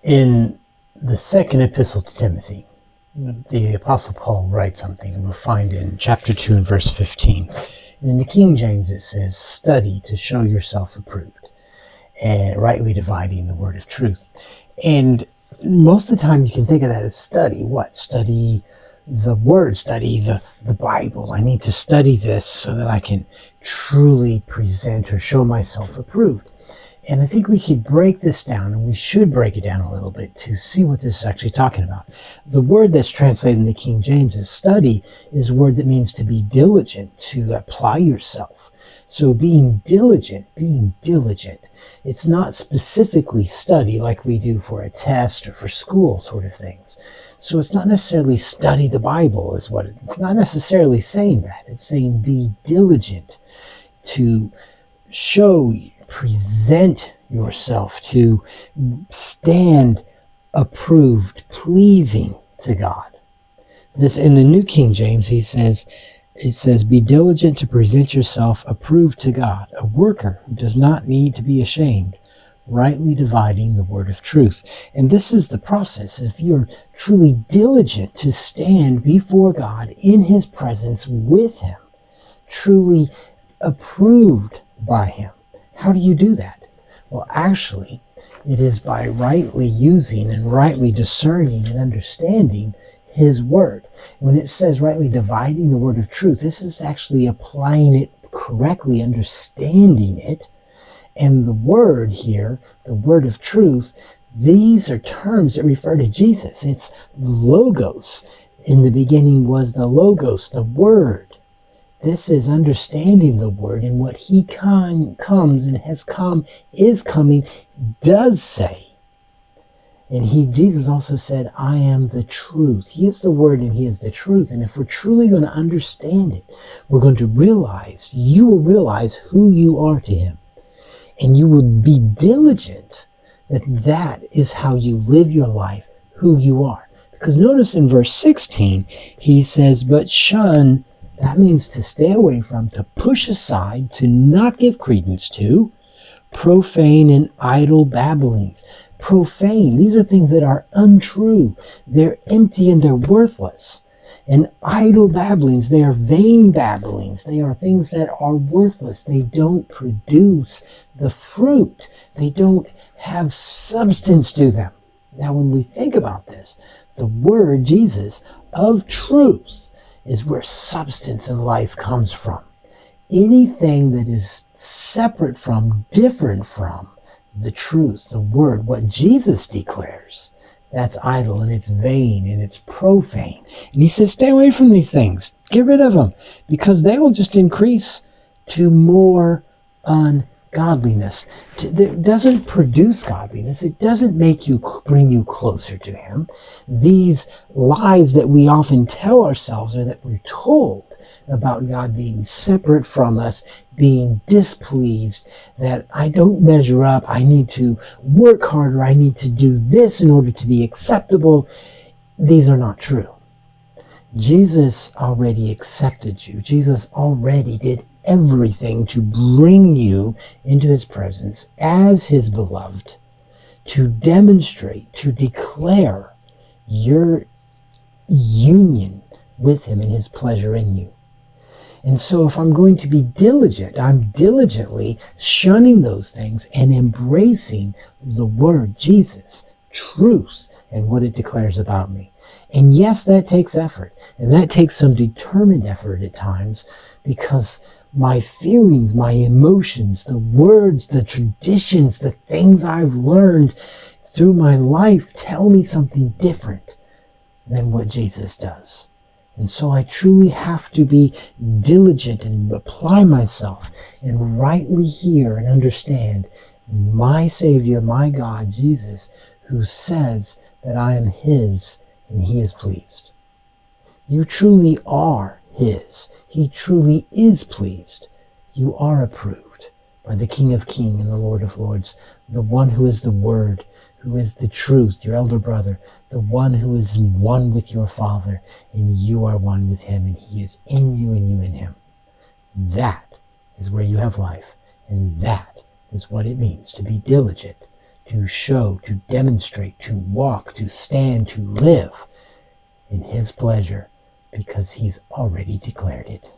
In the second epistle to Timothy, the Apostle Paul writes something we'll find in chapter 2 and verse 15. In the King James it says, "Study to show yourself approved, and rightly dividing the word of truth." And most of the time you can think of that as study. What? Study the word, study the Bible. I need to study this so that I can truly present or show myself approved. And I think we could break this down, and we should break it down a little bit to see what this is actually talking about. The word that's translated in the King James as study is a word that means to be diligent, to apply yourself. So being diligent, it's not specifically study like we do for a test or for school sort of things. So it's not necessarily study the Bible is what it's not necessarily saying that. It's saying be diligent to show, present yourself, to stand approved, pleasing to God. This in the New King James, it says, be diligent to present yourself approved to God, a worker who does not need to be ashamed, rightly dividing the word of truth. And this is the process. If you're truly diligent to stand before God in his presence with him, truly approved by him, how do you do that? Well, actually, it is by rightly using and rightly discerning and understanding his word. When it says rightly dividing the word of truth, this is actually applying it correctly, understanding it. And the word here, the word of truth, these are terms that refer to Jesus. It's logos. In the beginning was the logos, the word. This is understanding the word and what he comes and has come, is coming, does say. And Jesus also said, I am the truth. He is the word and he is the truth. And if we're truly going to understand it, we're going to realize, you will realize who you are to him. And you will be diligent that is how you live your life, who you are. Because notice in verse 16, he says, but shun. That means to stay away from, to push aside, to not give credence to, profane and idle babblings. Profane, these are things that are untrue. They're empty and they're worthless. And idle babblings, they are vain babblings. They are things that are worthless. They don't produce the fruit. They don't have substance to them. Now, when we think about this, the word, Jesus, of truth, is where substance and life comes from. Anything that is separate from, different from the truth, the word, what Jesus declares, that's idle and it's vain and it's profane. And he says, stay away from these things. Get rid of them because they will just increase to more ungodliness. It doesn't produce godliness. It doesn't bring you closer to him. These lies that we often tell ourselves or that we're told about God being separate from us, being displeased, that I don't measure up, I need to work harder, I need to do this in order to be acceptable. These are not true. Jesus already accepted you. Jesus already did everything to bring you into his presence as his beloved, to demonstrate, to declare your union with him and his pleasure in you. And so if I'm going to be diligent, I'm diligently shunning those things and embracing the word, Jesus, truth, and what it declares about me. And yes, that takes effort. And that takes some determined effort at times because my feelings, my emotions, the words, the traditions, the things I've learned through my life tell me something different than what Jesus does. And so I truly have to be diligent and apply myself and rightly hear and understand my Savior, my God, Jesus, who says that I am his and he is pleased. You truly are his. He truly is pleased. You are approved by the King of Kings and the Lord of Lords, the one who is the Word, who is the truth, your elder brother, the one who is one with your Father, and you are one with him, and he is in you and you in him. That is where you have life, and that is what it means to be diligent, to show, to demonstrate, to walk, to stand, to live in His pleasure, because He's already declared it.